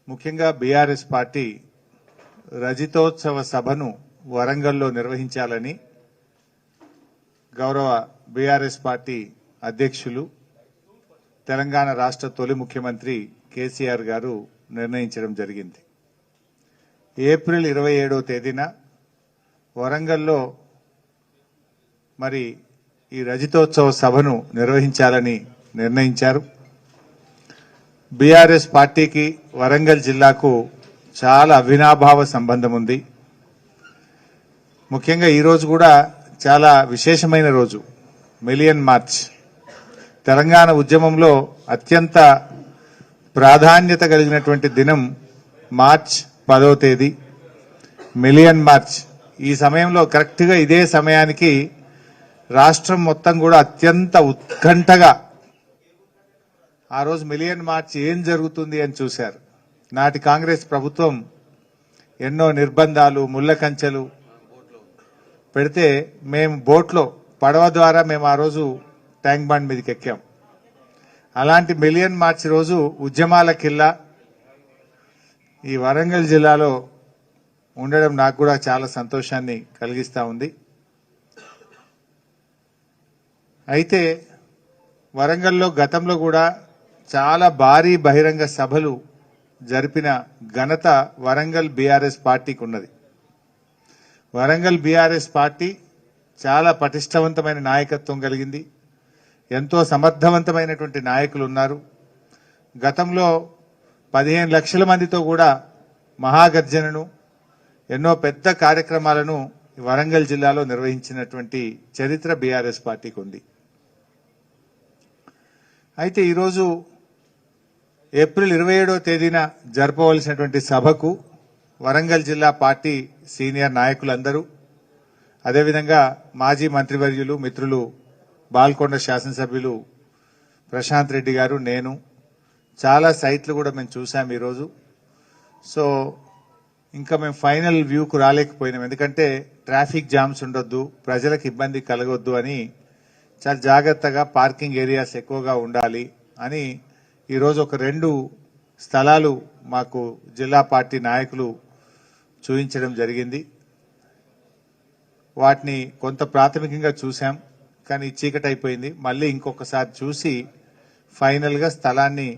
ముఖ్యంగా BRS party రజతోత్సవ సభను వరంగల్లో నిర్వహించాలని గౌరవ బీఆర్ఎస్ పార్టీ అధ్యక్షులు తెలంగాణ రాష్ట్ర తొలి ముఖ్యమంత్రి కేసీఆర్ గారు నిర్ణయించడం జరిగింది. ఏప్రిల్ 27వ తేదీన వరంగల్లో మరి ఈ రజతోత్సవ సభను నిర్వహించాలని నిర్ణయించారు. బీఆర్ఎస్ పార్టీకి వరంగల్ జిల్లాకు చాలా అవినాభావ సంబంధం ఉంది. ముఖ్యంగా ఈరోజు కూడా చాలా విశేషమైన రోజు, మిలియన్ మార్చ్. తెలంగాణ ఉద్యమంలో అత్యంత ప్రాధాన్యత కలిగినటువంటి దినం మార్చ్ 10వ తేదీ, మిలియన్ మార్చ్. ఈ సమయంలో కరెక్ట్గా ఇదే సమయానికి రాష్ట్రం మొత్తం కూడా అత్యంత ఉత్కంఠగా ఆ రోజు మిలియన్ మార్చ్ ఏం జరుగుతుంది అని చూశారు. నాటి కాంగ్రెస్ ప్రభుత్వం ఎన్నో నిర్బంధాలు, ముళ్ళ కంచెలు పెడితే మేము బోట్లో పడవ ద్వారా మేము ఆ రోజు ట్యాంక్ బండ్ మీదకి ఎక్కాం. అలాంటి మిలియన్ మార్చ్ రోజు ఉద్యమాల కిల్లా ఈ వరంగల్ జిల్లాలో ఉండడం నాకు కూడా చాలా సంతోషాన్ని కలిగిస్తా ఉంది. అయితే వరంగల్లో గతంలో కూడా చాలా భారీ బహిరంగ సభలు జరిపిన ఘనత వరంగల్ బీఆర్ఎస్ పార్టీకి ఉన్నది. వరంగల్ బీఆర్ఎస్ పార్టీ చాలా పటిష్టవంతమైన నాయకత్వం కలిగింది. ఎంతో సమర్థవంతమైనటువంటి నాయకులు ఉన్నారు. గతంలో 15 లక్షల మందితో కూడా మహాగర్జనను, ఎన్నో పెద్ద కార్యక్రమాలను వరంగల్ జిల్లాలో నిర్వహించినటువంటి చరిత్ర బీఆర్ఎస్ పార్టీకి ఉంది. అయితే ఈరోజు ఏప్రిల్ 27వ తేదీన జరపవలసినటువంటి సభకు వరంగల్ జిల్లా పార్టీ సీనియర్ నాయకులందరూ, అదేవిధంగా మాజీ మంత్రివర్యులు మిత్రులు బాల్కొండ శాసనసభ్యులు ప్రశాంత్ రెడ్డి గారు, నేను చాలా సైట్లు కూడా మేము చూసాం ఈరోజు. సో ఇంకా మేము ఫైనల్ వ్యూకు రాలేకపోయినాం, ఎందుకంటే ట్రాఫిక్ జామ్స్ ఉండొద్దు, ప్రజలకు ఇబ్బంది కలగొద్దు అని చాలా జాగ్రత్తగా పార్కింగ్ ఏరియాస్ ఎక్కువగా ఉండాలి అని ఈరోజు ఒక 2 స్థలాలు మాకు జిల్లా పార్టీ నాయకులు చూపించడం జరిగింది. వాటిని కొంత ప్రాథమికంగా చూసాం, కానీ చీకటి అయిపోయింది. మళ్ళీ ఇంకొకసారి చూసి ఫైనల్గా స్థలాన్ని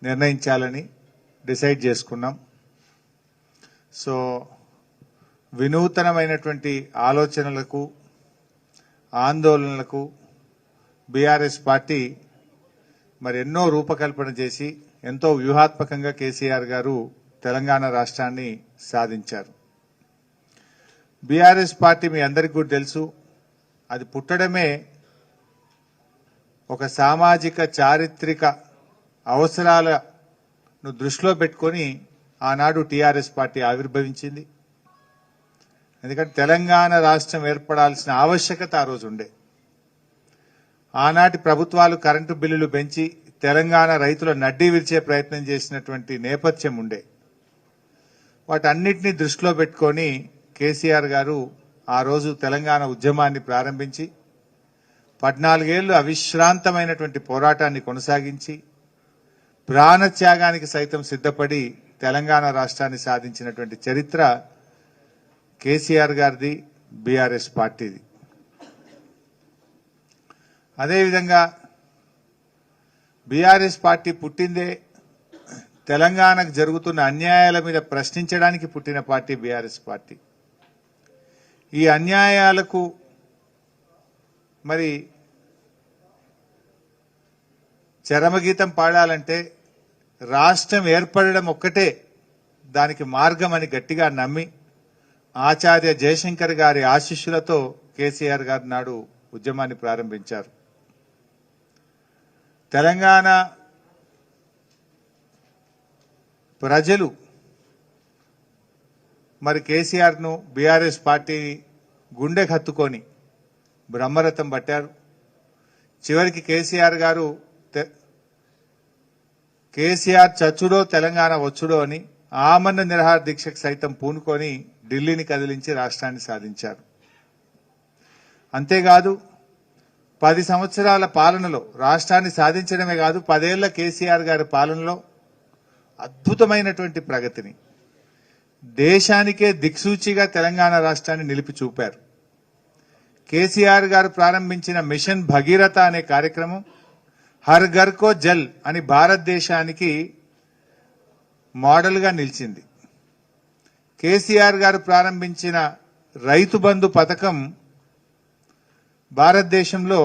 నిర్ణయించాలని డిసైడ్ చేసుకున్నాం. సో వినూతనమైనటువంటి ఆలోచనలకు, ఆందోళనలకు బీఆర్ఎస్ పార్టీ మరి ఎన్నో రూపకల్పన చేసి ఎంతో వ్యూహాత్మకంగా కేసీఆర్ గారు తెలంగాణ రాష్ట్రాన్ని సాధించారు. బీఆర్ఎస్ పార్టీ మీ అందరికీ కూడా తెలుసు, అది పుట్టడమే ఒక సామాజిక చారిత్రక అవసరాలను దృష్టిలో పెట్టుకొని ఆనాడు టీఆర్ఎస్ పార్టీ ఆవిర్భవించింది. ఎందుకంటే తెలంగాణ రాష్ట్రం ఏర్పడాల్సిన ఆవశ్యకత ఆ రోజు ఉండే. ఆనాటి ప్రభుత్వాలు కరెంటు బిల్లులు పెంచి తెలంగాణ రైతుల నడ్డీ విరిచే ప్రయత్నం చేసినటువంటి నేపథ్యం ఉండే. వాటన్నిటినీ దృష్టిలో పెట్టుకొని కేసీఆర్ గారు ఆ రోజు తెలంగాణ ఉద్యమాన్ని ప్రారంభించి 14 ఏళ్లు అవిశ్రాంతమైనటువంటి పోరాటాన్ని కొనసాగించి ప్రాణత్యాగానికి సైతం సిద్ధపడి తెలంగాణ రాష్ట్రాన్ని సాధించినటువంటి చరిత్ర కేసీఆర్ గారిది, బీఆర్ఎస్ పార్టీది. అదేవిధంగా బీఆర్ఎస్ పార్టీ పుట్టిందే తెలంగాణకు జరుగుతున్న అన్యాయాల మీద ప్రశ్నించడానికి పుట్టిన పార్టీ బీఆర్ఎస్ పార్టీ. ఈ అన్యాయాలకు మరి చరమగీతం పాడాలంటే రాష్ట్రం ఏర్పడడం ఒక్కటే దానికి మార్గం అని గట్టిగా నమ్మి ఆచార్య జయశంకర్ గారి ఆశీస్సులతో కేసీఆర్ గారు నాడు ఉద్యమాన్ని ప్రారంభించారు. తెలంగాణ ప్రజలు మరి కేసీఆర్ను, బీఆర్ఎస్ పార్టీని గుండెకు హత్తుకొని బ్రహ్మరథం పట్టారు. చివరికి కేసీఆర్ గారు కేసీఆర్ చచ్చుడో తెలంగాణ వచ్చుడో అని ఆమరణ నిరాహార దీక్షకు సైతం పూనుకొని ఢిల్లీని కదిలించి రాష్ట్రాన్ని సాధించారు. అంతేకాదు 10 సంవత్సరాల పాలనలో రాష్ట్రాన్ని సాధించడమే కాదు, 10 ఏళ్ల కేసీఆర్ గారి పాలనలో అద్భుతమైనటువంటి ప్రగతిని, దేశానికే దిక్సూచిగా తెలంగాణ రాష్ట్రాన్ని నిలిపి చూపారు. కేసీఆర్ గారు ప్రారంభించిన మిషన్ భగీరథ అనే కార్యక్రమం హర్ ఘర్ కో జల్ అని భారతదేశానికి మోడల్గా నిలిచింది. కేసీఆర్ గారు ప్రారంభించిన రైతు బంధు పథకం భారతదేశంలో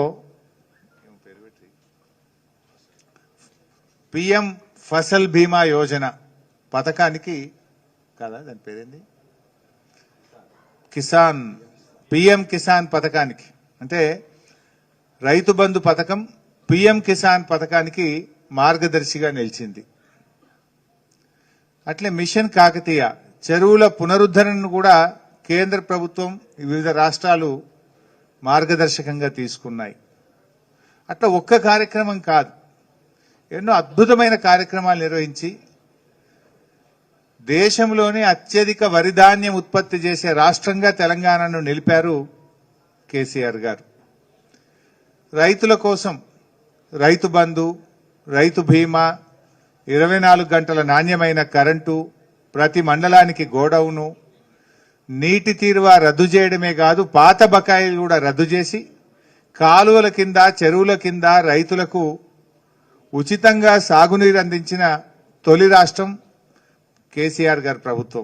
పిఎం ఫసల్ బీమా యోజన పథకానికి కదా దాని పేరేంది, కిసాన్ పిఎం కిసాన్ పథకానికి, అంటే రైతు బంధు పథకం పిఎం కిసాన్ పథకానికి మార్గదర్శిగా నిలిచింది. అట్లే మిషన్ కాకతీయ చెరువుల పునరుద్ధరణను కూడా కేంద్ర ప్రభుత్వం వివిధ రాష్ట్రాలు మార్గదర్శకంగా తీసుకున్నాయి. అట్లా ఒక్క కార్యక్రమం కాదు, ఎన్నో అద్భుతమైన కార్యక్రమాలు నిర్వహించి దేశంలోనే అత్యధిక వరి ధాన్యం ఉత్పత్తి చేసే రాష్ట్రంగా తెలంగాణను నిలిపారు కేసీఆర్ గారు. రైతుల కోసం రైతు బంధు, రైతు బీమా, 24 గంటల నాణ్యమైన కరెంటు, ప్రతి మండలానికి గోడౌను, నీటి తీరువా రద్దు చేయడమే కాదు పాత బకాయిలు కూడా రద్దు చేసి కాలువల కింద, చెరువుల కింద రైతులకు ఉచితంగా సాగునీరు అందించిన తొలి రాష్ట్రం కేసీఆర్ గారి ప్రభుత్వం.